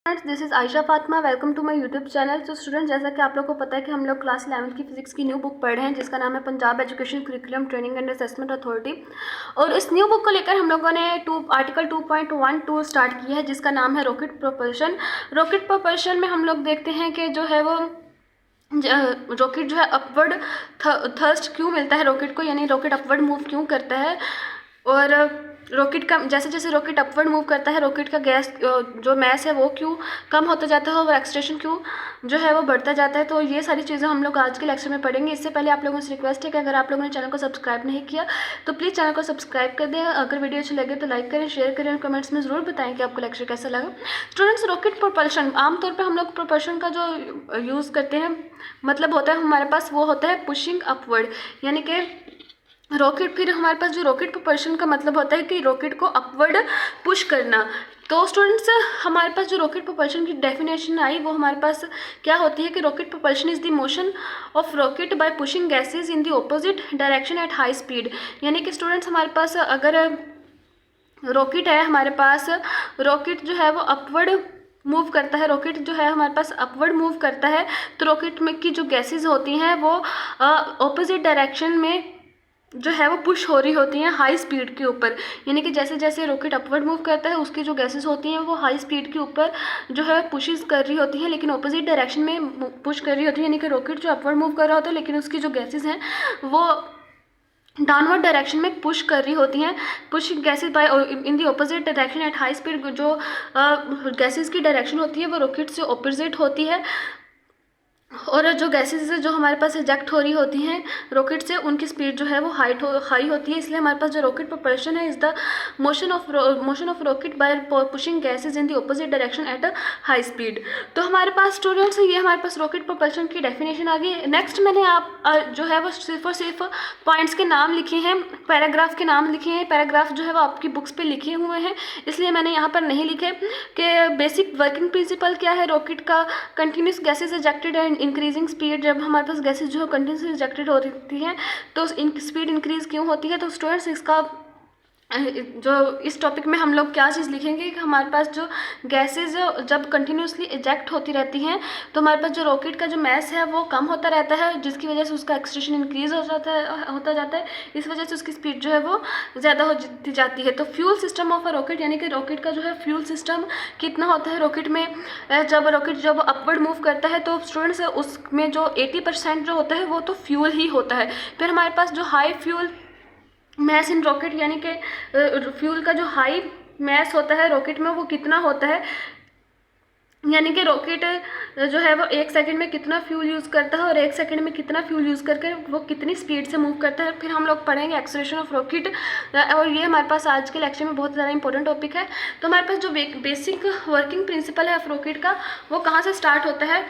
Friends, this is Ayesha Fatima. Welcome to my YouTube channel. तो student, जैसा कि आप लोगों को पता है कि हम लोग क्लास 11th की फिजिक्स की न्यू बुक पढ़ रहे हैं जिसका नाम है Punjab education curriculum training and assessment authority. और इस न्यू बुक को लेकर हम लोगों ने आर्टिकल 2.12 स्टार्ट किया है जिसका नाम है रॉकेट प्रोपल्शन। रॉकेट प्रोपल्शन में हम लोग देखते हैं कि जो है वो रॉकेट जो है अपवर्ड थर्स्ट क्यों मिलता है रॉकेट को, यानी रॉकेट अपवर्ड मूव क्यों करता है। और रॉकेट का जैसे जैसे रॉकेट अपवर्ड मूव करता है रॉकेट का गैस जो मैस है वो क्यों कम होता जाता है और एक्सटेंशन क्यों जो है वो बढ़ता जाता है। तो ये सारी चीज़ें हम लोग आज के लेक्चर में पढ़ेंगे। इससे पहले आप लोगों से रिक्वेस्ट है कि अगर आप लोगों ने चैनल को सब्सक्राइब नहीं किया तो प्लीज़ चैनल को सब्सक्राइब कर दें। अगर वीडियो अच्छी लगे तो लाइक करें, शेयर करें और कमेंट्स में ज़रूर बताएं कि आपको लेक्चर कैसा लगा। स्टूडेंट्स, रॉकेट प्रोपल्शन आमतौर पर हम लोग प्रोपल्शन का जो यूज़ करते हैं मतलब होता है हमारे पास वो होता है पुशिंग अपवर्ड, यानी कि रॉकेट फिर हमारे पास जो रॉकेट प्रोपल्शन का मतलब होता है कि रॉकेट को अपवर्ड पुश करना। तो स्टूडेंट्स, हमारे पास जो रॉकेट प्रोपल्शन की डेफिनेशन आई वो हमारे पास क्या होती है कि rocket propulsion is the motion of rocket bye pushing gases in the opposite direction at high speed. यानी कि स्टूडेंट्स, हमारे पास अगर रॉकेट है, हमारे पास रॉकेट जो है वो अपवर्ड मूव करता है, रॉकेट जो है हमारे पास अपवर्ड मूव करता है, तो रॉकेट में की जो गैसेज होती हैं वो ऑपोजिट डायरेक्शन में जो है वो पुश हो रही होती हैं हाई स्पीड के ऊपर। यानी कि जैसे जैसे रॉकेट अपवर्ड मूव करता है उसकी जो गैसेस होती हैं वो हाई स्पीड के ऊपर जो है पुशेस कर रही होती हैं, लेकिन ऑपोजिट डायरेक्शन में पुश कर रही होती है। यानी कि रॉकेट जो अपवर्ड मूव कर रहा होता है लेकिन उसकी जो गैसेस हैं वो डाउनवर्ड डायरेक्शन में पुश कर रही होती हैं। Push gases by in the opposite direction at high speed. जो गैसेज की डायरेक्शन होती है वो रॉकेट से ऑपोजिट होती है और जो गैसेज जो हमारे पास इजेक्ट हो रही होती हैं रॉकेट से उनकी स्पीड जो है वो हाई होती है। इसलिए हमारे पास जो रॉकेट प्रोपल्शन है is the motion of rocket bye pushing gases in the opposite direction at a high speed. तो हमारे पास स्टूडेंट्स ये हमारे पास रॉकेट प्रोपल्शन की डेफिनेशन आ गई। नेक्स्ट मैंने आप जो है वो सिर्फ और सिर्फ पॉइंट्स के नाम लिखे हैं, पैराग्राफ के नाम लिखे हैं। पैराग्राफ जो है वो आपकी बुक्स पर लिखे हुए हैं इसलिए मैंने यहाँ पर नहीं लिखे कि बेसिक वर्किंग प्रिंसिपल क्या है रॉकेट का। Continuous gases ejected and increasing speed, जब हमारे पास गैसेज जो है कंटिन्यूस इजेक्टेड होती हैं तो स्पीड इंक्रीज क्यों होती है। तो स्टूडेंट्स, इसका जो इस टॉपिक में हम लोग क्या चीज़ लिखेंगे कि हमारे पास जो गैसेज जब कंटिन्यूसली इजेक्ट होती रहती हैं तो हमारे पास जो रॉकेट का जो मैस है वो कम होता रहता है जिसकी वजह से उसका एक्सटेंशन इंक्रीज होता जाता है। इस वजह से उसकी स्पीड जो है वो ज़्यादा होती जाती है। तो fuel system of a rocket, यानी कि रॉकेट का जो है फ्यूल सिस्टम कितना होता है रॉकेट में। जब रॉकेट जब अपवर्ड मूव करता है तो स्टूडेंट्स उसमें जो 80% जो होता है वो तो फ्यूल ही होता है। फिर हमारे पास जो हाई फ्यूल मैस इन रॉकेट, यानी कि फ्यूल का जो हाई मैस होता है रॉकेट में वो कितना होता है, यानी कि रॉकेट जो है वो 1 सेकंड में कितना फ्यूल यूज़ करता है और 1 सेकंड में कितना फ्यूल यूज़ करके वो कितनी स्पीड से मूव करता है। फिर हम लोग पढ़ेंगे एक्सेलरेशन ऑफ रॉकेट और ये हमारे पास आज के लेक्चर में बहुत ज़्यादा इंपॉर्टेंट टॉपिक है। तो हमारे पास जो बेसिक वर्किंग प्रिंसिपल है रॉकेट का वो कहाँ से स्टार्ट होता है,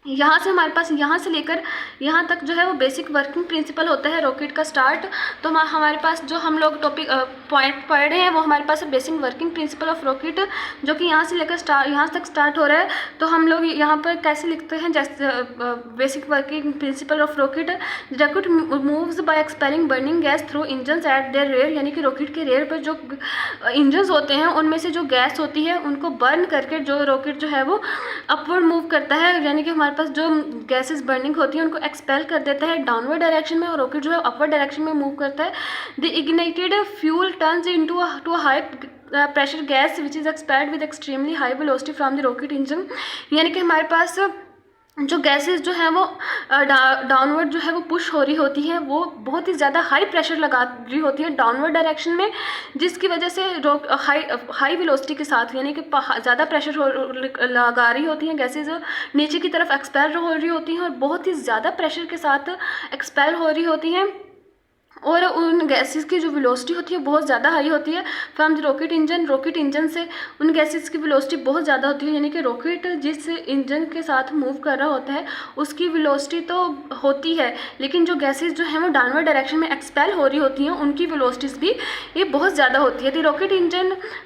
यहाँ से हमारे पास यहाँ से लेकर यहाँ तक जो है वो बेसिक वर्किंग प्रिंसिपल होता है रॉकेट का स्टार्ट। तो हमारे पास जो हम लोग टॉपिक पॉइंट पढ़ रहे हैं वो हमारे पास basic working principle of rocket जो कि यहाँ से लेकर यहाँ तक स्टार्ट हो रहा है। तो हम लोग यहाँ पर कैसे लिखते हैं, जैसे basic working principle of rocket rocket moves by expelling burning gas through engines at their rear. यानी कि रॉकेट के रेयर पर जो इंजन्स होते हैं उनमें से जो गैस होती है उनको बर्न करके जो रॉकेट जो है वो अपवर्ड मूव करता है। यानी कि हमारे पास जो गैसेस बर्निंग होती है उनको एक्सपेल कर देता है डाउनवर्ड डायरेक्शन में और रॉकेट जो है अपवर्ड डायरेक्शन में मूव करता है। The ignited fuel turns into a high pressure gas which is expelled with extremely high velocity from the rocket engine. यानी कि हमारे पास जो गैसेस जो है वो डाउनवर्ड जो है वो पुश हो रही होती है, वो बहुत ही ज़्यादा हाई प्रेशर लगा रही होती है डाउनवर्ड डायरेक्शन में, जिसकी वजह से हाई वेलोसिटी के साथ यानी कि ज़्यादा प्रेशर लगा रही होती हैं गैसेस नीचे की तरफ एक्सपेल हो रही होती हैं और बहुत ही ज़्यादा प्रेशर के साथ एक्सपेल हो रही होती हैं और उन गैसेस की जो वेलोसिटी होती है बहुत ज़्यादा हाई होती है फ्रॉम द रॉकेट इंजन से उन गैसेस की वेलोसिटी बहुत ज़्यादा होती है। यानी कि रॉकेट जिस इंजन के साथ मूव कर रहा होता है उसकी वेलोसिटी तो होती है लेकिन जो गैसेस जो हैं वो डाउनवर्ड डायरेक्शन में एक्सपेल हो रही होती हैं उनकी वेलोसिटीज़ भी ये बहुत ज़्यादा होती है। The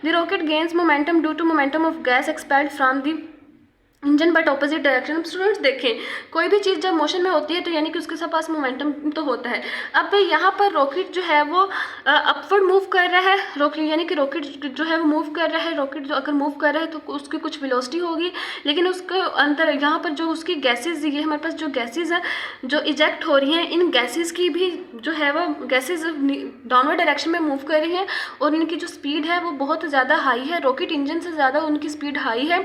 rocket gains momentum due to momentum of gas expelled from the engine but opposite direction. Students देखें, कोई भी चीज़ जब मोशन में होती है तो यानी कि उसके पास मोमेंटम तो होता है। अब यहाँ पर रॉकेट जो है वो अपवर्ड मूव कर रहा है, रॉकेट यानी कि रॉकेट जो है वो मूव कर रहा है। रॉकेट जो अगर मूव कर रहा है तो उसकी कुछ वेलोसिटी होगी, लेकिन उसके अंदर यहाँ पर जो उसकी गैसेज, ये हमारे पास जो गैसेज हैं जो इजेक्ट हो रही हैं, इन गैसेज की भी जो है वो गैसेज डाउनवर्ड डायरेक्शन में मूव कर रही हैं और इनकी जो स्पीड है वो बहुत ज़्यादा हाई है। रॉकेट इंजन से ज़्यादा उनकी स्पीड हाई है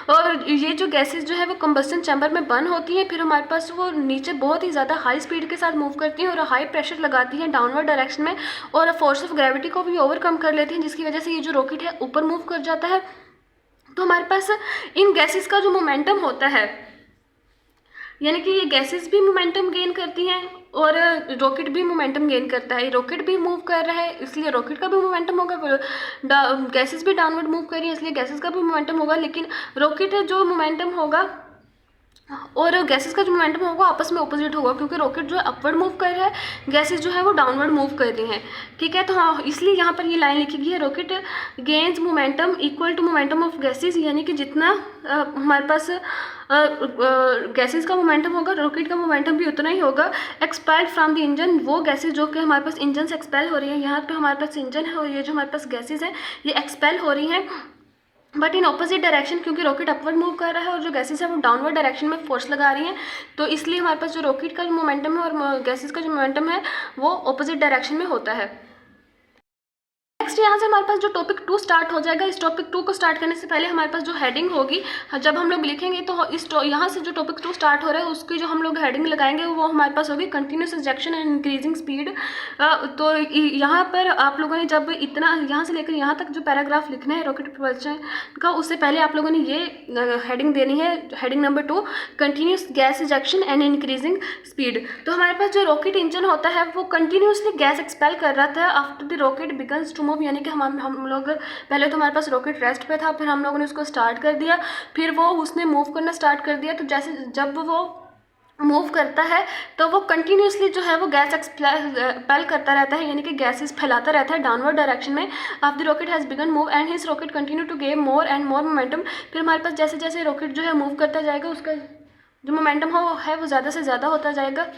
और ये जो गैसेस जो है वो कंबस्टन चैम्बर में बर्न होती हैं, फिर हमारे पास वो नीचे बहुत ही ज़्यादा हाई स्पीड के साथ मूव करती हैं और हाई प्रेशर लगाती हैं डाउनवर्ड डायरेक्शन में और फोर्स ऑफ ग्रेविटी को भी ओवरकम कर लेती हैं, जिसकी वजह से ये जो रॉकेट है ऊपर मूव कर जाता है। तो हमारे पास इन गैसेस का जो मोमेंटम होता है, यानी कि ये गैसेस भी मोमेंटम गेन करती हैं और रॉकेट भी मोमेंटम गेन करता है। रॉकेट भी मूव कर रहा है इसलिए रॉकेट का भी मोमेंटम होगा, गैसेस भी डाउनवर्ड मूव कर रही है इसलिए गैसेस का भी मोमेंटम होगा, लेकिन रॉकेट जो मोमेंटम होगा और गैसेस का जो मोमेंटम होगा आपस में ऑपोजिट होगा, क्योंकि रॉकेट जो है अपवर्ड मूव कर रहा है, गैसेस जो है वो डाउनवर्ड मूव कर रही हैं। ठीक है, तो हाँ इसलिए यहाँ पर ये लाइन लिखी गई है, rocket gains momentum equal to momentum of gases, यानी कि जितना हमारे पास गैसेस का मोमेंटम होगा रॉकेट का मोमेंटम भी उतना ही होगा। एक्सपेल्ड फ्रॉम द इंजन, वो गैसेस जो कि हमारे पास इंजन से एक्सपेल हो रही है, यहाँ पे हमारे पास इंजन है और ये जो हमारे पास गैसेस हैं ये एक्सपेल हो रही हैं बट इन ऑपोजिट डायरेक्शन, क्योंकि रॉकेट अपवर्ड मूव कर रहा है और जो गैसेस है वो डाउनवर्ड डायरेक्शन में फोर्स लगा रही हैं, तो इसलिए हमारे पास जो रॉकेट का जो मोमेंटम है और गैसेस का जो मोमेंटम है वो ऑपोजिट डायरेक्शन में होता है। नेक्स्ट यहाँ से हमारे पास जो टॉपिक 2 स्टार्ट हो जाएगा। इस टॉपिक 2 को स्टार्ट करने से पहले हमारे पास जो हेडिंग होगी, जब हम लोग लिखेंगे तो इस यहाँ से जो टॉपिक 2 स्टार्ट हो रहा है उसकी जो हम लोग हेडिंग लगाएंगे वो हमारे पास होगी continuous injection and increasing speed. तो यहाँ पर आप लोगों ने जब इतना यहाँ से लेकर यहाँ तक जो पैराग्राफ लिखना है रॉकेट प्रपल्शन का, उससे पहले आप लोगों ने ये हेडिंग देनी है, heading number 2 continuous gas injection and increasing speed. तो हमारे पास जो रॉकेट इंजन होता है वो कंटिन्यूसली गैस एक्सपेल कर रहा था after the rocket begins to move, यानी कि हम लोग पहले तो हमारे पास रॉकेट रेस्ट पे था, फिर हम लोगों ने उसको स्टार्ट कर दिया, फिर वो उसने मूव करना स्टार्ट कर दिया। तो जैसे जब वो मूव करता है तो वो कंटिन्यूसली जो है वो गैस एक्सपेल करता रहता है, यानी कि गैसेस फैलाता रहता है डाउनवर्ड डायरेक्शन में। After the rocket has begun move and his rocket continue to gain more and more momentum. फिर हमारे पास जैसे जैसे रॉकेट जो है मूव करता जाएगा उसका जो मोमेंटम है वो ज़्यादा से ज़्यादा होता जाएगा।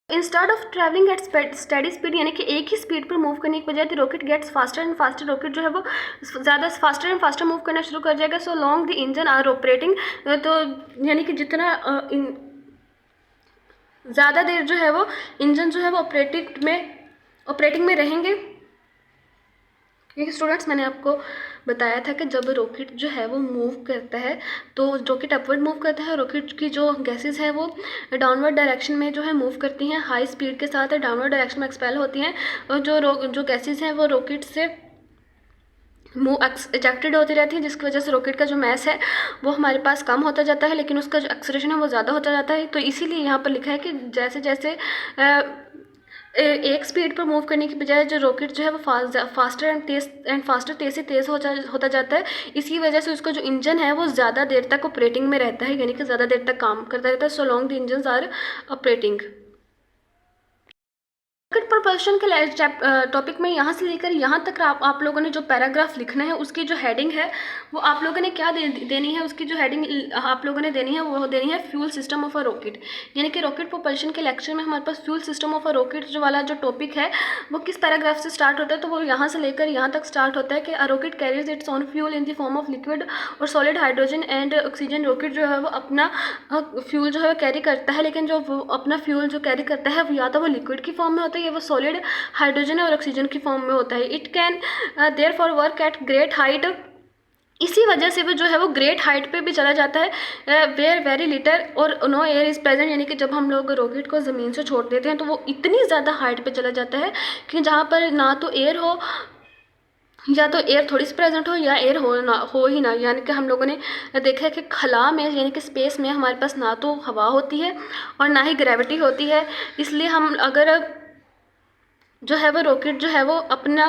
Instead of travelling eight steady speed, यानी कि एक ही स्पीड पर मूव करने की बजाय rocket gets faster and faster, rocket जो है वो ज़्यादा फास्टर एंड फास्टर मूव करना शुरू कर जाएगा। So long the engine are operating, तो यानी कि जितना ज़्यादा देर जो है वो इंजन जो है वो ऑपरेटिंग में रहेंगे। क्योंकि स्टूडेंट्स मैंने आपको बताया था कि जब रॉकेट जो है वो मूव करता है तो रॉकेट अपवर्ड मूव करता है, रॉकेट की जो गैसेस है वो डाउनवर्ड डायरेक्शन में जो है मूव करती हैं, हाई स्पीड के साथ डाउनवर्ड डायरेक्शन में एक्सपेल होती हैं और जो गैसेस हैं वो रॉकेट से इजेक्टेड होती रहती है, जिसकी वजह से रॉकेट का जो मैस है वो हमारे पास कम होता जाता है, लेकिन उसका जो एक्सेलरेशन है वो ज़्यादा होता जाता है। तो इसीलिए यहाँ पर लिखा है कि जैसे जैसे एक स्पीड पर मूव करने की बजाय जो रॉकेट जो है वो फास्टर एंड फास्टर तेज़ से तेज़ होता जाता है, इसकी वजह से उसका जो इंजन है वो ज़्यादा देर तक ऑपरेटिंग में रहता है, यानी कि ज़्यादा देर तक काम करता रहता है। So long the engines are operating. Rocket propulsion के टॉपिक में यहाँ से लेकर यहाँ तक आप लोगों ने जो पैराग्राफ लिखना है उसकी जो हेडिंग है वो आप लोगों ने क्या देनी है, उसकी जो हेडिंग आप लोगों ने देनी है वो देनी है fuel system of a rocket. यानी कि रॉकेट प्रपल्शन के लेक्चर में हमारे पास fuel system of a rocket जो वाला जो टॉपिक है वो किस पैराग्राफ से स्टार्ट होता है, तो वो यहाँ से लेकर यहाँ तक स्टार्ट होता है कि a rocket carries its own fuel in the form of liquid और solid hydrogen and oxygen. Rocket जो है वो अपना फ्यूल जो है कैरी करता है, लेकिन जो वो अपना फ्यूल जो कैरी करता है वो या तो वो लिक्विड की फॉर्म में होता है या वो सॉलिड हाइड्रोजन और ऑक्सीजन की फॉर्म में होता है। It can therefore work at great height, इसी वजह से वो जो है वो ग्रेट हाइट पे भी चला जाता है वेयर वेरी लिटर और नो एयर इज़ प्रेजेंट, यानी कि जब हम लोग रॉकेट को ज़मीन से छोड़ देते हैं तो वो इतनी ज़्यादा हाइट पे चला जाता है कि जहाँ पर ना तो एयर हो या तो एयर थोड़ी सी प्रेजेंट हो या एयर हो ही ना। यानी कि हम लोगों ने देखा है कि खला में यानी कि स्पेस में हमारे पास ना तो हवा होती है और ना ही ग्रेविटी होती है, इसलिए हम अगर जो है वो रॉकेट जो है वो अपना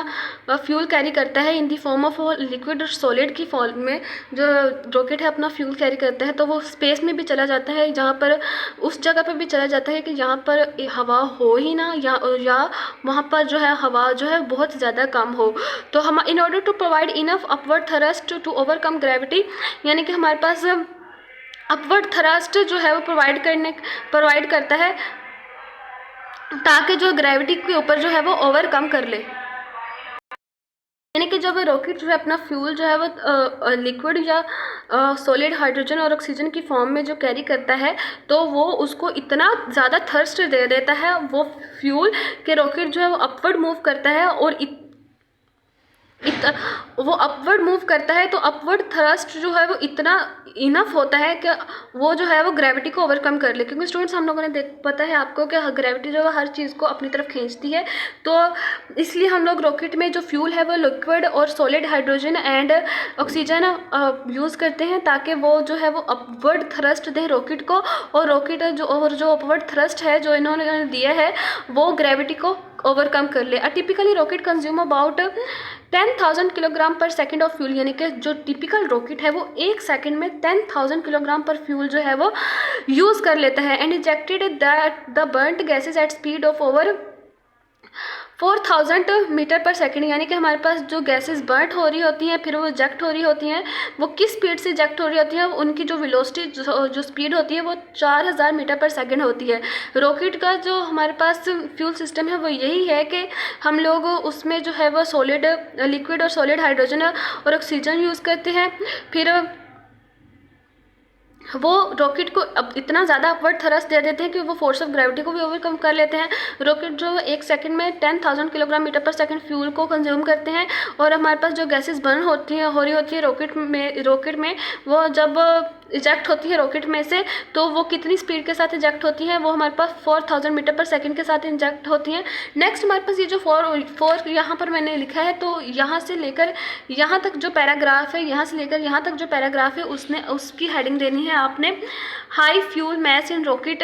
फ्यूल कैरी करता है इन दी फॉर्म ऑफ लिक्विड और सॉलिड की फॉर्म में, जो रॉकेट है अपना फ्यूल कैरी करता है तो वो स्पेस में भी चला जाता है, जहाँ पर उस जगह पर भी चला जाता है कि जहाँ पर हवा हो ही ना या वहाँ पर जो है हवा जो है बहुत ज़्यादा कम हो। तो हम in order to provide enough upward thrust to overcome gravity, यानी कि हमारे पास अपवर्ड थ्रस्ट जो है वो प्रोवाइड करता है ताकि जो ग्रेविटी के ऊपर जो है वो ओवरकम कर ले। यानी कि जब रॉकेट जो है अपना फ्यूल जो है वो लिक्विड या सॉलिड हाइड्रोजन और ऑक्सीजन की फॉर्म में जो कैरी करता है, तो वो उसको इतना ज़्यादा थर्स्ट दे देता है वो फ्यूल कि रॉकेट जो है वो अपवर्ड मूव करता है और वो अपवर्ड मूव करता है। तो अपवर्ड थ्रस्ट जो है वो इतना इनफ होता है कि वो जो है वो ग्रेविटी को ओवरकम कर ले, क्योंकि स्टूडेंट्स हम लोगों ने पता है आपको कि ग्रेविटी जो है हर चीज़ को अपनी तरफ खींचती है। तो इसलिए हम लोग रॉकेट में जो फ्यूल है वो लिक्विड और solid hydrogen and oxygen use करते हैं ताकि वो जो है वो अपवर्ड थ्रस्ट दे रॉकेट को, और रॉकेट जो अपवर्ड थ्रस्ट है जो इन्होंने दिया है वो ग्रेविटी को ओवरकम कर ले। Typically rocket consume about 10,000 kilogram पर सेकंड ऑफ फ्यूल, यानी कि जो टिपिकल रॉकेट है वो 1 सेकंड में 10,000 किलोग्राम पर फ्यूल जो है वो यूज़ कर लेता है। And ejected that the burnt gases at speed of over 4000 metre per second, यानी कि हमारे पास जो गैसेस बर्न हो रही होती हैं फिर वो इजेक्ट हो रही होती हैं, वो किस स्पीड से इजेक्ट हो रही होती हैं, उनकी जो वेलोसिटी जो स्पीड होती है वो 4000 मीटर पर सेकंड होती है। रॉकेट का जो हमारे पास फ्यूल सिस्टम है वो यही है कि हम लोग उसमें जो है वो सॉलिड लिक्विड और सॉलिड हाइड्रोजन और ऑक्सीजन यूज़ करते हैं। फिर वो रॉकेट को अब इतना ज़्यादा अपवर्ड थ्रस्ट दे देते हैं कि वो फोर्स ऑफ ग्रेविटी को भी ओवरकम कर लेते हैं। रॉकेट जो 1 सेकंड में 10,000 kilogram metre per second fuel को कंज्यूम करते हैं, और हमारे पास जो गैसेस बर्न हो रही होती है रॉकेट में वो जब इजेक्ट होती है रॉकेट में से, तो वो कितनी स्पीड के साथ इजेक्ट होती है, वो हमारे पास 4000 मीटर पर सेकंड के साथ इजेक्ट होती हैं। नेक्स्ट हमारे पास ये जो फोर यहाँ पर मैंने लिखा है, तो यहाँ से लेकर यहाँ तक जो पैराग्राफ है, यहाँ से लेकर यहाँ तक जो पैराग्राफ है उसकी हेडिंग देनी है आपने हाई फ्यूल मैस इन रॉकेट,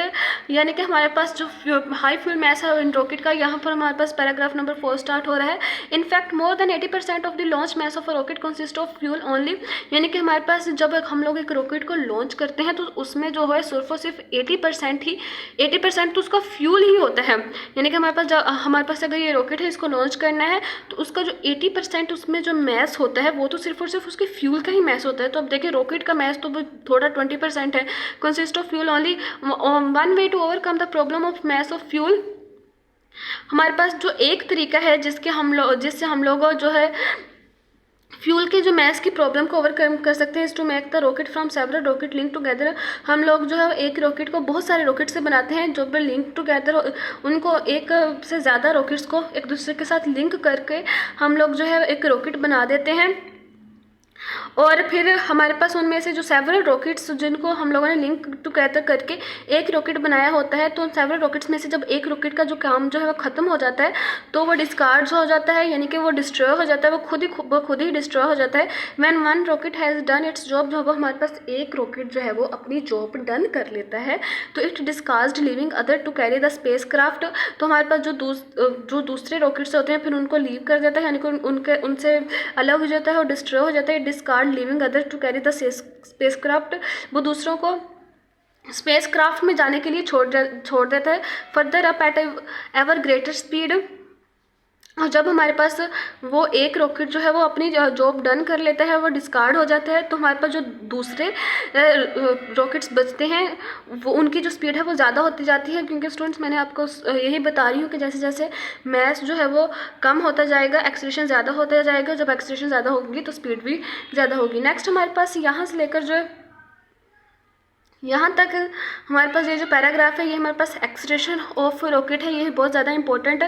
यानी कि हमारे पास जो हाई फ्यूल मैस है इन रॉकेट का, यहाँ पर हमारे पास पैराग्राफ नंबर 4 स्टार्ट हो रहा है। In fact more than 80% of the launch mass of a rocket consist of fuel only, यानी कि हमारे पास जब हम लोग एक रॉकेट को लॉन्च करते हैं तो उसमें जो है सिर्फ और सिर्फ 80% तो उसका फ्यूल ही होता है। यानी कि हमारे पास अगर ये रॉकेट है इसको लॉन्च करना है तो उसका जो 80% उसमें जो मैस होता है वो तो सिर्फ और सिर्फ उसके फ्यूल का ही मैस होता है। तो अब देखिए रॉकेट का मैस तो थोड़ा 20% है, consist of fuel only. One way to overcome the problem of mass of fuel, हमारे पास जो एक तरीका है जिससे हम लोग जो है फ्यूल के जो मैस की प्रॉब्लम को ओवरकम कर सकते हैं, is to make the rocket from several rocket link together. हम लोग जो है एक रॉकेट को बहुत सारे रॉकेट से बनाते हैं जो भी लिंक टुगेदर, उनको एक से ज़्यादा रॉकेट्स को एक दूसरे के साथ लिंक करके हम लोग जो है एक रॉकेट बना देते हैं। और फिर हमारे पास उनमें से जो सेवरल रॉकेट्स जिनको हम लोगों ने लिंक टुगेदर करके एक रॉकेट बनाया होता है, तो सेवरल रॉकेट्स में से जब एक रॉकेट का जो काम जो है वो ख़त्म हो जाता है तो वो डिस्कार्ड हो जाता है, यानी कि वो डिस्ट्रॉय हो जाता है, वो खुद ही डिस्ट्रॉय हो जाता है। When one rocket has done it's job, जब हमारे पास एक रॉकेट जो है वो अपनी जॉब डन कर लेता है तो it discard living other to carry the spacecraft. तो हमारे पास जो दूसरे रॉकेट्स होते हैं फिर उनको लीव कर देता है, यानी कि उनसे अलग हो जाता है और डिस्ट्रॉय हो जाता है। Discard living other to carry the spacecraft, वो दूसरों को स्पेसक्राफ्ट में जाने के लिए छोड़ देता है। Further up at ever greater speed, और जब हमारे पास वो एक रॉकेट जो है वो अपनी जॉब डन कर लेता है, वो डिस्कार्ड हो जाता है, तो हमारे पास जो दूसरे रॉकेट्स बचते हैं वो उनकी जो स्पीड है वो ज़्यादा होती जाती है, क्योंकि स्टूडेंट्स मैंने आपको यही बता रही हूँ कि जैसे जैसे मैस जो है वो कम होता जाएगा एक्सेलरेशन ज़्यादा होता जाएगा, जब एक्सेलरेशन ज़्यादा होगी तो स्पीड भी ज़्यादा होगी। नेक्स्ट हमारे पास यहाँ से लेकर जो है यहाँ तक हमारे पास ये जो पैराग्राफ है ये हमारे पास एक्सेलरेशन ऑफ रॉकेट है, ये बहुत ज़्यादा इंपॉर्टेंट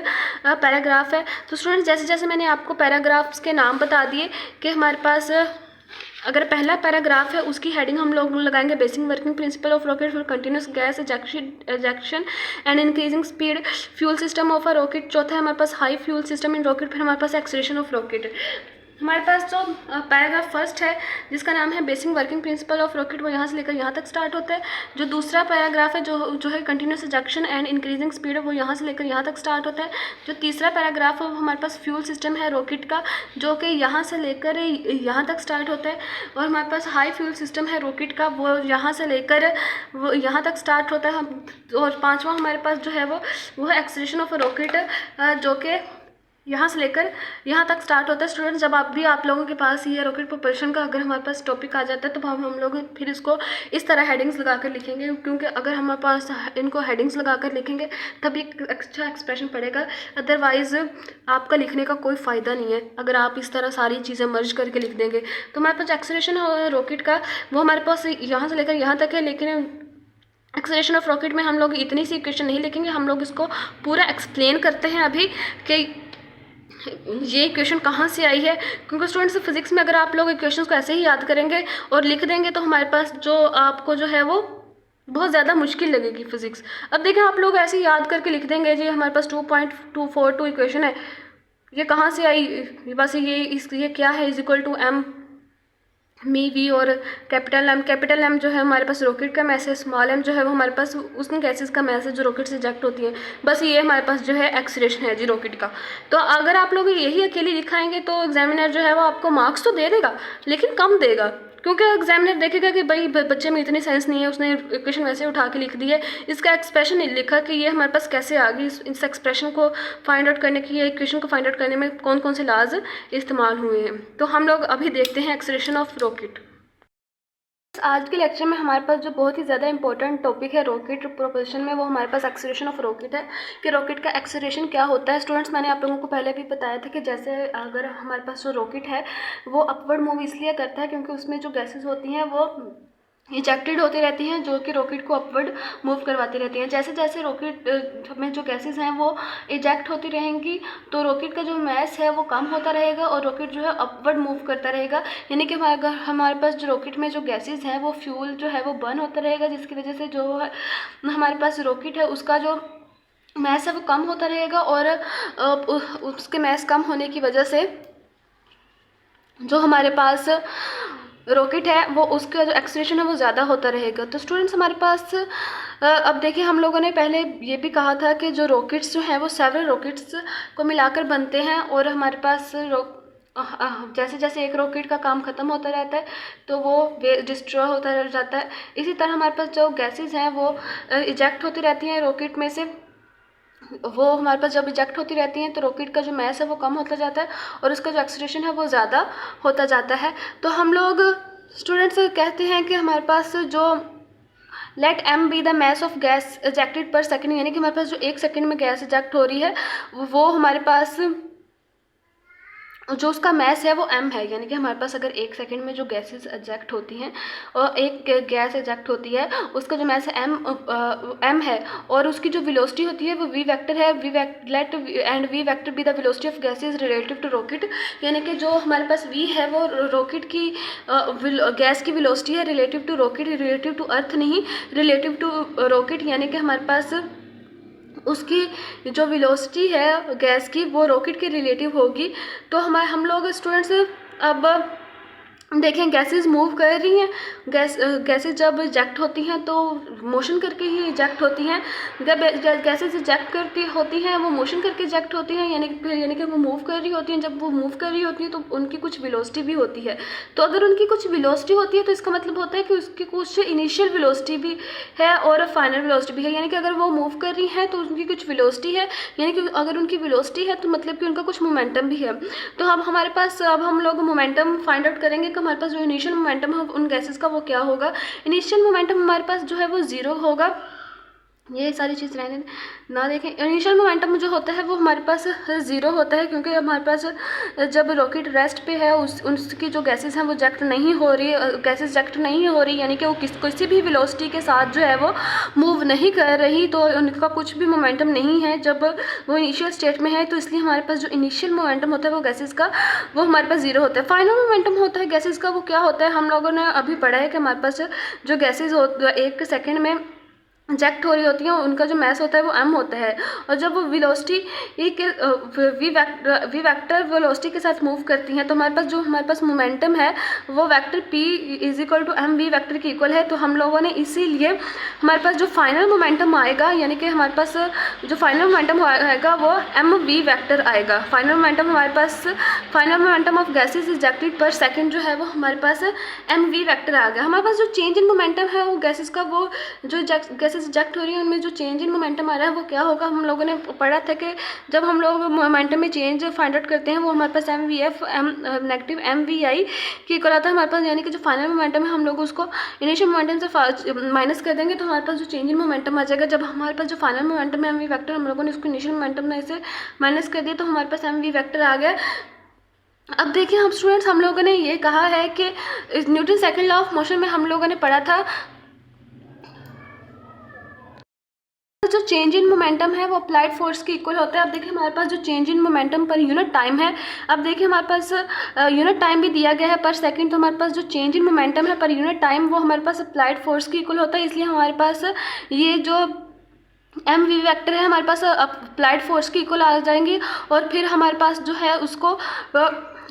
पैराग्राफ है। तो स्टूडेंट्स जैसे जैसे मैंने आपको पैराग्राफ्स के नाम बता दिए कि हमारे पास अगर पहला पैराग्राफ है उसकी हेडिंग हम लोग लगाएंगे basic working principle of rocket for continuous gas ejection and increasing speed fuel system of a rocket. चौथा है हमारे पास high fuel system in rocket, फिर हमारे पास एक्सेलरेशन ऑफ रॉकेट। हमारे पास जो पैराग्राफ फर्स्ट है जिसका नाम है basic working principle of rocket, वो यहाँ से लेकर यहाँ तक स्टार्ट होता है। जो दूसरा पैराग्राफ है जो है continuous ejection and increasing speed, वो यहाँ से लेकर यहाँ तक स्टार्ट होता है। जो तीसरा पैराग्राफ है वो हमारे पास फ्यूल सिस्टम है रॉकेट का, जो कि यहाँ से लेकर यहाँ तक स्टार्ट होता है। और हमारे पास हाई फ्यूल सिस्टम है रॉकेट का, वो यहाँ से लेकर वो यहाँ तक स्टार्ट होता है। और पाँचवा हमारे पास जो है वो है एक्सेलरेशन ऑफ रॉकेट, जो कि यहाँ से लेकर यहाँ तक स्टार्ट होता है। स्टूडेंट्स, जब आप लोगों के पास ये रॉकेट प्रोपल्शन का अगर हमारे पास टॉपिक आ जाता है तो हम लोग फिर इसको इस तरह हेडिंग्स लगा कर लिखेंगे, क्योंकि अगर हमारे पास इनको हेडिंग्स लगा कर लिखेंगे तभी अच्छा एक्सप्रेशन पड़ेगा। अदरवाइज़ आपका लिखने का कोई फ़ायदा नहीं है अगर आप इस तरह सारी चीज़ें मर्ज करके लिख देंगे। तो हमारे पास एक्सेलरेशन रॉकेट का वो हमारे पास यहाँ से लेकर यहाँ तक है, लेकिन एक्सेलरेशन ऑफ रॉकेट में हम लोग इतनी सी इक्वेशन नहीं लिखेंगे, हम लोग इसको पूरा एक्सप्लेन करते हैं अभी कि ये इक्वेशन कहाँ से आई है। क्योंकि स्टूडेंट्स फिजिक्स में अगर आप लोग इक्वेशंस को ऐसे ही याद करेंगे और लिख देंगे तो हमारे पास जो आपको जो है वो बहुत ज़्यादा मुश्किल लगेगी फिजिक्स। अब देखें, आप लोग ऐसे ही याद करके लिख देंगे जी हमारे पास 2.242 इक्वेशन है, ये कहाँ से आई, बस ये क्या है, is equal to M me V और कैपिटल एम जो है हमारे पास रॉकेट का मैस है, स्मॉल एम जो है वो हमारे पास उन गैसेस का मैस है जो रॉकेट से इजेक्ट होती हैं। बस ये हमारे पास जो है एक्सीलरेशन है जी रॉकेट का। तो अगर आप लोग यही अकेले दिखाएंगे तो एग्जामिनर जो है वो आपको मार्क्स तो दे देगा लेकिन कम देगा, क्योंकि एग्जामिनर देखेगा कि भाई बच्चे में इतनी सेंस नहीं है, उसने इक्वेशन वैसे उठा के लिख दी है, इसका एक्सप्रेशन नहीं लिखा कि ये हमारे पास कैसे आ गई। इस एक्सप्रेशन को फाइंड आउट करने की, इक्वेशन को फाइंड आउट करने में कौन कौन से लॉज इस्तेमाल हुए हैं। तो हम लोग अभी देखते हैं एक्सेलरेशन ऑफ रॉकेट। आज के लेक्चर में हमारे पास जो बहुत ही ज़्यादा इंपॉर्टेंट टॉपिक है रॉकेट प्रोपल्शन में, वो हमारे पास एक्सेलरेशन ऑफ रॉकेट है कि रॉकेट का एक्सेलरेशन क्या होता है। स्टूडेंट्स, मैंने आप लोगों को पहले भी बताया था कि जैसे अगर हमारे पास जो रॉकेट है वो अपवर्ड मूव इसलिए करता है क्योंकि उसमें जो गैसेस होती हैं वो इजेक्टेड होती रहती हैं, जो कि रॉकेट को अपवर्ड मूव करवाती रहती हैं। जैसे जैसे रॉकेट में जो गैसेस हैं वो इजेक्ट होती रहेंगी तो रॉकेट का जो मैस है वो कम होता रहेगा और रॉकेट जो है अपवर्ड मूव करता रहेगा। यानी कि हमारे पास जो रॉकेट में जो गैसेस हैं वो फ्यूल जो है वो बर्न होता रहेगा, जिसकी वजह से जो है हमारे पास रॉकेट है उसका जो मैस है वो कम होता रहेगा और उसके मैस कम होने की वजह से जो हमारे पास रॉकेट है वो उसका जो एक्सेलरेशन है वो ज़्यादा होता रहेगा। तो स्टूडेंट्स, हमारे पास अब देखिए, हम लोगों ने पहले ये भी कहा था कि जो रॉकेट्स जो हैं वो सेवरल रॉकेट्स को मिलाकर बनते हैं और हमारे पास जैसे जैसे एक रॉकेट का काम ख़त्म होता रहता है तो वो डिस्ट्रॉय होता रह जाता है। इसी तरह हमारे पास जो गैसेस हैं वो इजेक्ट होती रहती हैं रॉकेट में से, वो हमारे पास जब इजेक्ट होती रहती हैं तो रॉकेट का जो मैस है वो कम होता जाता है और उसका जो एक्सेलरेशन है वो ज़्यादा होता जाता है। तो हम लोग स्टूडेंट्स कहते हैं कि हमारे पास जो let M be the mass of gas ejected per second, यानी कि हमारे पास जो 1 सेकेंड में गैस इजेक्ट हो रही है वो हमारे पास जो उसका मैस है वो m है। यानी कि हमारे पास अगर 1 सेकेंड में जो गैसेस इजेक्ट होती हैं और एक गैस इजेक्ट होती है उसका जो मैस है m है और उसकी जो वेलोसिटी होती है वो v वेक्टर है। Let and v vector be the velocity of gases relative to rocket, यानी कि जो हमारे पास v है वो रॉकेट की गैस की वेलोसिटी है relative to rocket, relative to earth नहीं, रिलेटिव टू रॉकेट। यानी कि हमारे पास उसकी जो वेलोसिटी है गैस की वो रॉकेट के रिलेटिव होगी। तो हम लोग स्टूडेंट्स अब देखें, गैसेस मूव कर रही हैं, गैसेस जब इजेक्ट होती हैं तो मोशन करके ही इजेक्ट होती हैं। जब गैसेस इजेक्ट करती होती हैं वो मोशन करके इजेक्ट होती हैं, यानी कि वो मूव कर रही होती हैं। जब वो मूव कर रही होती हैं तो उनकी कुछ वेलोसिटी भी होती है। तो अगर उनकी कुछ वेलोसिटी होती है तो इसका मतलब होता है कि उसकी कुछ इनिशियल वेलोसिटी भी है और फाइनल वेलोसिटी भी है। यानी कि अगर वो मूव कर रही हैं तो उनकी कुछ वेलोसिटी है, यानी कि अगर उनकी वेलोसिटी है तो मतलब कि उनका कुछ मोमेंटम भी है। तो अब हमारे पास अब हम लोग मोमेंटम फाइंड आउट करेंगे। हमारे पास जो इनिशियल मोमेंटम है उन गैसेस का वो क्या होगा। इनिशियल मोमेंटम हमारे पास जो है वो 0 होगा। ये सारी चीज़ रहने ना देखें, इनिशियल मोमेंटम जो होता है वो हमारे पास 0 होता है क्योंकि हमारे पास जब रॉकेट रेस्ट पे है उसकी जो गैसेस हैं वो इजेक्ट नहीं हो रही, गैसेस इजेक्ट नहीं हो रही, यानी कि वो किसी भी वेलोसिटी के साथ जो है वो मूव नहीं कर रही, तो उनका कुछ भी मोमेंटम नहीं है जब वो इनिशियल स्टेट में है। तो इसलिए हमारे पास जो इनिशियल मोमेंटम होता है वो गैसेस का वो हमारे पास 0 होता है। फाइनल मोमेंटम होता है गैसेस का, वो क्या होता है हम लोगों ने अभी पढ़ा है कि हमारे पास जो गैसेज हो 1 सेकेंड में इंजेक्ट हो रही होती हैं, उनका जो मास होता है वो m होता है। और जब वो वेलोसिटी के वी वेक्टर वेलोसिटी के साथ मूव करती हैं तो हमारे पास मोमेंटम है वो vector p is equal to M V vector के इक्वल है। तो हम लोगों ने इसीलिए हमारे पास जो फाइनल मोमेंटम आएगा, यानी कि हमारे पास जो फाइनल मोमेंटम आएगा वो एम वी वेक्टर आएगा। Final momentum of gases ejected पर सेकंड जो है वो हमारे पास एम वी वेक्टर आ गया। हमारे पास जो चेंज इन मोमेंटम है वो गैसेस का, वो जो गैसेस रिजेक्ट हो रही है उनमें जो चेंज इन मोमेंटम आ रहा है वो क्या होगा। हम लोगों ने पढ़ा था कि जब हम लोग मोमेंटम में चेंज फाइंड आउट करते हैं वो हमारे पास M V F negative M V I की इक्वल आता है हमारे पास, यानी कि जो फाइनल मोमेंटम है हम लोग उसको इनिशियल मोमेंटम से माइनस कर देंगे तो हमारे पास जो चेंज इन मोमेंटम आ जाएगा। जब हमारे पास जो फाइनल मोमेंटम है एम वी वैक्टर, हम लोगों ने उसको इनिशियल मोमेंटम में से माइनस कर दिया तो हमारे पास एम वी वैक्टर आ गया। अब देखिए हम स्टूडेंट्स, हम लोगों ने ये कहा है कि Newton second law of motion में हम लोगों ने पढ़ा था जो चेंज इन मोमेंटम है वो अप्लाइड फोर्स के इक्वल होता है। अब देखिए हमारे पास जो change in momentum per unit time है, अब देखिए हमारे पास यूनिट टाइम भी दिया गया है पर सेकंड, तो हमारे पास जो चेंज इन मोमेंटम है पर यूनिट टाइम वो हमारे पास अप्लाइड फोर्स के इक्वल होता है। इसलिए हमारे पास ये जो एम वी वेक्टर है हमारे पास अप्लाइड फोर्स के इक्वल आ जाएंगी। और फिर हमारे पास जो है उसको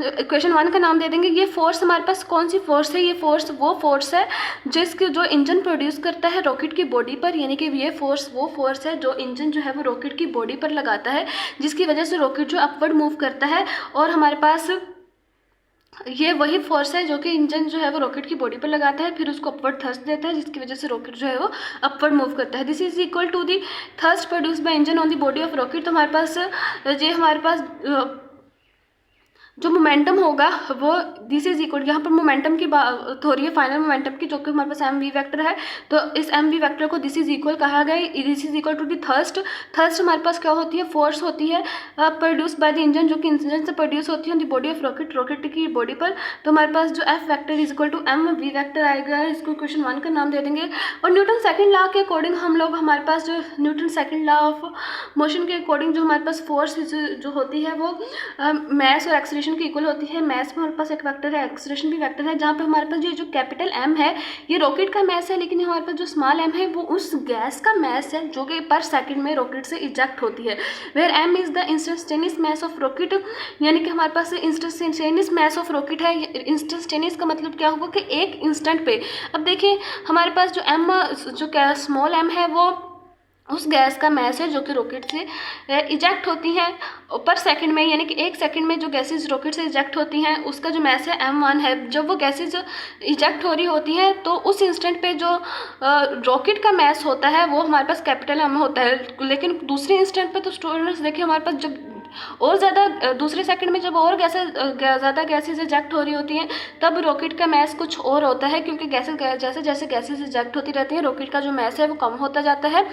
इक्वेशन 1 का नाम दे देंगे। ये फोर्स हमारे पास कौन सी फोर्स है, ये फोर्स वो फोर्स है जिसके जो इंजन प्रोड्यूस करता है रॉकेट की बॉडी पर, यानी कि ये फोर्स वो फोर्स है जो इंजन जो है वो रॉकेट की बॉडी पर लगाता है, जिसकी वजह से रॉकेट जो अपवर्ड मूव करता है। और हमारे पास ये वही फोर्स है जो कि इंजन जो है वो रॉकेट की बॉडी पर लगाता है, फिर उसको अपवर्ड थ्रस्ट देता है जिसकी वजह से रॉकेट जो है वो अपवर्ड मूव करता है। This is equal to the thrust produce by engine on the body of rocket. तो हमारे पास जो मोमेंटम होगा वो दिस इज इक्वल, यहाँ पर मोमेंटम की बात हो रही है फाइनल मोमेंटम की, जो कि हमारे पास एम वी वैक्टर है। तो इस एम वी वैक्टर को दिस इज इक्वल कहा गया, this is equal to the thrust. Thrust हमारे पास क्या होती है, फोर्स होती है प्रोड्यूस बाय द इंजन, जो कि इंजन से प्रोड्यूस होती है on the body of rocket, rocket की बॉडी पर। तो हमारे पास जो F vector is equal to M V vector आएगा, इसको क्वेश्चन 1 का नाम दे देंगे। और न्यूटन सेकेंड लॉ के अकॉर्डिंग हम लोग, हमारे पास जो Newton second law of motion के अकॉर्डिंग जो हमारे पास फोर्स जो होती है वो मैस और एक्सीलरेशन की इक्वल होती है। मैस में हमारे पास एक वेक्टर है, एक्सीलरेशन भी वेक्टर है, जहाँ पे हमारे पास जो कैपिटल एम है ये रॉकेट का मैस है, लेकिन हमारे पास जो स्मॉल एम है वो उस गैस का मैस है जो कि पर सेकंड में रॉकेट से इजेक्ट होती है। Where M is the instantaneous mass of rocket, यानी कि हमारे पास इंस्टेंटेनियस मैस ऑफ रॉकेट है। इंस्टेंटेनियस का मतलब क्या होगा कि एक इंस्टेंट पे। अब देखिए हमारे पास जो एम जो स्मॉल एम है वो उस गैस का मैस है जो कि रॉकेट से इजेक्ट होती हैं पर सेकंड में, यानी कि एक सेकंड में जो गैसेज रॉकेट से इजेक्ट होती हैं उसका जो मैस है m1 है। जब वो गैसेज इजेक्ट हो रही होती हैं तो उस इंस्टेंट पे जो रॉकेट का मैस होता है वो हमारे पास कैपिटल M होता है, लेकिन दूसरे इंस्टेंट पे तो स्टूडेंट्स देखिए हमारे पास जब और ज़्यादा दूसरे सेकंड में जब और ज़्यादा गैसेज इजेक्ट हो रही होती हैं तब रॉकेट का मैस कुछ और होता है, क्योंकि जैसे जैसे गैसेज इजेक्ट होती रहती हैं रॉकेट का जो मैस है वो कम होता जाता है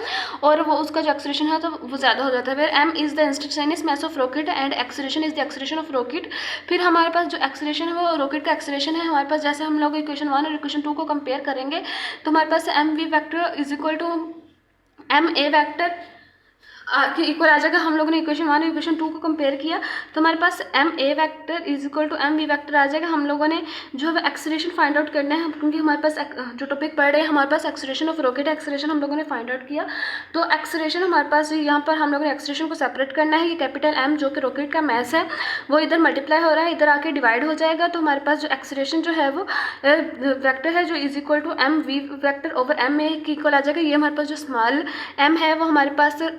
और वो उसका जो एक्सीलरेशन है तो वो ज़्यादा हो जाता है। Where M is the instantaneous mass of rocket and acceleration is the acceleration of rocket. फिर हमारे पास जो एक्सीलरेशन है वो रॉकेट का एक्सीलरेशन है। हमारे पास जैसे हम लोग इक्वेशन 1 और इक्वेशन 2 को कंपेयर करेंगे तो हमारे पास M V vector is equal to M A vector के इक्वल आ जाएगा। हम लोगों ने इक्वेशन 1 और इक्वेशन 2 को कंपेयर किया तो हमारे पास M A vector is equal to M V vector आ जाएगा। हम लोगों ने जो है एक्सीलरेशन फाइंड आउट करना है, क्योंकि हमारे पास जो टॉपिक पढ़ रहे हैं हमारे पास एक्सीलरेशन ऑफ रॉकेट एक्सीलरेशन हम लोगों ने फाइंड आउट किया। तो एक्सीलरेशन हमारे पास यहाँ पर हम लोगों ने एक्सीलरेशन को सेपरेट करना है। ये कैपिटल एम जो कि रॉकेट का मैस है वो इधर मल्टीप्लाई हो रहा है, इधर आके डिवाइड हो जाएगा। तो हमारे पास जो एक्सीलरेशन जो है वो वैक्टर है जो is equal to M V vector over M A की इक्वल आ जाएगा। ये हमारे पास जो स्मॉल एम है वो हमारे पास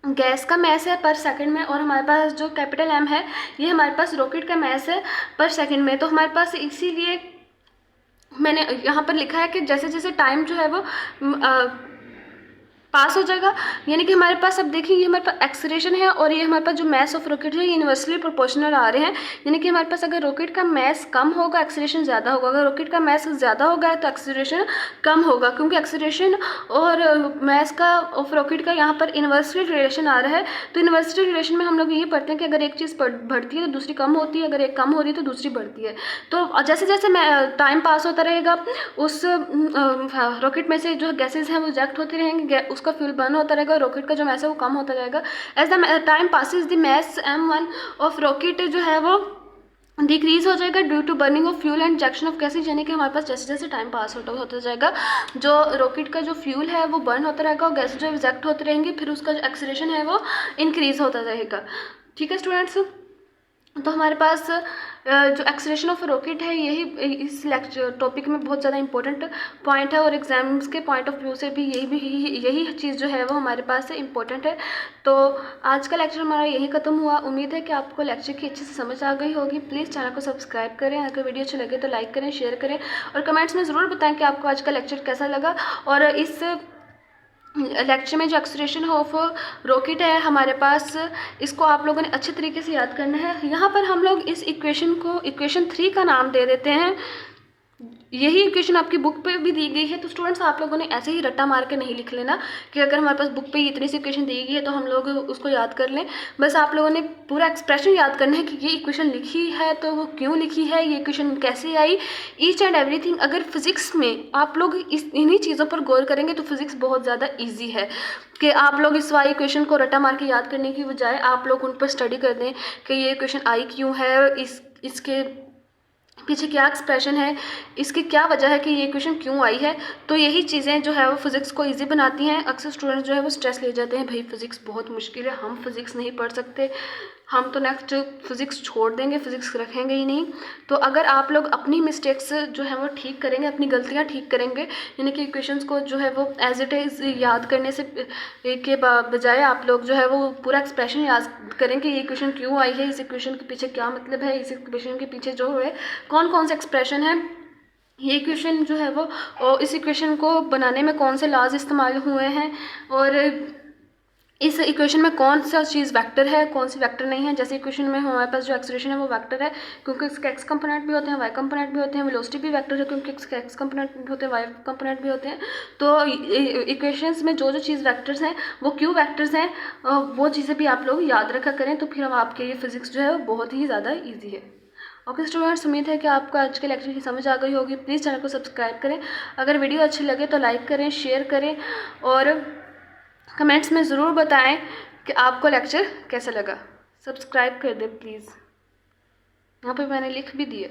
गैस का मैस है पर सेकंड में, और हमारे पास जो कैपिटल एम है ये हमारे पास रॉकेट का मैस है पर सेकंड में। तो हमारे पास इसीलिए मैंने यहाँ पर लिखा है कि जैसे जैसे टाइम जो है वो पास हो जाएगा, यानी कि हमारे पास अब देखिए ये हमारे पास एक्सीलरेशन है और ये हमारे पास जो मैस ऑफ रॉकेट है ये इन्वर्सली प्रोपोर्शनल आ रहे हैं। यानी कि हमारे पास अगर रॉकेट का मैस कम होगा एक्सीलरेशन ज़्यादा होगा, अगर रॉकेट का मैस ज़्यादा होगा तो एक्सीलरेशन कम होगा, क्योंकि एक्सीलरेशन और मैस का ऑफ रॉकेट का यहाँ पर इन्वर्सली रिलेशन आ रहा है। तो इन्वर्सली रिलेशन में हम लोग यही पढ़ते हैं कि अगर एक चीज़ बढ़ती है तो दूसरी कम होती है, अगर एक कम हो रही है तो दूसरी बढ़ती है। तो जैसे जैसे टाइम पास होता रहेगा उस रॉकेट में से जो गैसेज हैं वो इजेक्ट होते रहेंगे, उसका फ्यूल बर्न होता रहेगा, रॉकेट का जो मैस है वो कम होता रहेगा। As the time passes the mass m1 of rocket जो है वो डिक्रीज़ हो जाएगा due to burning of fuel and injection of gases, यानी कि हमारे पास जैसे जैसे टाइम पास होता जाएगा जो रॉकेट का जो फ्यूल है वो बर्न होता रहेगा और गैसेज जो इजेक्ट होते रहेंगे, फिर उसका जो एक्सेलरेशन है वो इंक्रीज़ होता रहेगा। ठीक है स्टूडेंट्स, तो हमारे पास जो एक्सेलरेशन ऑफ रॉकेट है यही इस लेक्चर टॉपिक में बहुत ज़्यादा इंपॉर्टेंट पॉइंट है और एग्जाम्स के पॉइंट ऑफ व्यू से भी यही चीज़ जो है वो हमारे पास से इम्पोर्टेंट है। तो आज का लेक्चर हमारा यही ख़त्म हुआ। उम्मीद है कि आपको लेक्चर की अच्छे से समझ आ गई होगी। प्लीज़ चैनल को सब्सक्राइब करें, अगर वीडियो अच्छी लगे तो लाइक करें, शेयर करें और कमेंट्स में ज़रूर बताएं कि आपको आज का लेक्चर कैसा लगा। और इस लेक्चर में जो एक्सेलरेशन ऑफ रॉकेट है हमारे पास, इसको आप लोगों ने अच्छे तरीके से याद करना है। यहाँ पर हम लोग इस इक्वेशन को इक्वेशन 3 का नाम दे देते हैं। यही इक्वेशन आपकी बुक पे भी दी गई है, तो स्टूडेंट्स आप लोगों ने ऐसे ही रट्टा मार के नहीं लिख लेना कि अगर हमारे पास बुक पे इतनी सी इक्वेशन दी गई है तो हम लोग उसको याद कर लें। बस आप लोगों ने पूरा एक्सप्रेशन याद करना है कि ये इक्वेशन लिखी है तो वो क्यों लिखी है, ये इक्वेशन कैसे आई, ईच एंड एवरीथिंग। अगर फिजिक्स में आप लोग इन्हीं चीज़ों पर गौर करेंगे तो फिजिक्स बहुत ज़्यादा ईजी है कि आप लोग इस वाली इक्वेशन को रट्टा मार के याद करने की बजाय आप लोग उन पर स्टडी कर दें कि ये इक्वेशन आई क्यों है, इसके पीछे क्या एक्सप्रेशन है, इसकी क्या वजह है कि ये इक्वेशन क्यों आई है। तो यही चीज़ें जो है वो फिज़िक्स को इजी बनाती हैं। अक्सर स्टूडेंट्स जो है वो स्ट्रेस ले जाते हैं, भाई फिज़िक्स बहुत मुश्किल है, हम फिज़िक्स नहीं पढ़ सकते, हम तो नेक्स्ट फिज़िक्स छोड़ देंगे, फिज़िक्स रखेंगे ही नहीं। तो अगर आप लोग अपनी मिस्टेक्स जो है वो ठीक करेंगे, अपनी गलतियाँ ठीक करेंगे, यानी कि इक्वेशंस को जो है वो एज इट इज़ याद करने से के बजाय आप लोग जो है वो पूरा एक्सप्रेशन याद करें कि ये इक्वेशन क्यों आई है, इस इक्वेशन के पीछे क्या मतलब है, इस इक्वेशन के पीछे जो है कौन कौन से एक्सप्रेशन है, ये इक्वेशन जो है वो और इस इक्वेशन को बनाने में कौन से लॉज इस्तेमाल हुए हैं और इस इक्वेशन में कौन सा चीज़ वेक्टर है, कौन सी वेक्टर नहीं है। जैसे इक्वेशन में हमारे पास जो एक्सेलरेशन है वो वेक्टर है क्योंकि इसके एक्स कंपोनेंट भी होते हैं, वाई कंपोनेंट भी होते हैं, वेलोसिटी भी वेक्टर है क्योंकि इसके एक्स कंपोनेंट भी होते हैं, वाई कंपोनेंट भी होते हैं। तो इक्वेशंस में जो जो चीज़ वेक्टर्स हैं वो क्यों वेक्टर्स हैं, वो चीज़ें भी आप लोग याद रखा करें, तो फिर हम आपके लिए फिजिक्स जो है वो बहुत ही ज़्यादा ईजी है। ओके स्टूडेंट्स, उम्मीद है कि आपको आज के लेक्चर की समझ आ गई होगी। प्लीज़ चैनल को सब्सक्राइब करें, अगर वीडियो अच्छी लगे तो लाइक करें, शेयर करें और कमेंट्स में ज़रूर बताएं कि आपको लेक्चर कैसा लगा। सब्सक्राइब कर दें प्लीज़, यहाँ पे मैंने लिख भी दिया।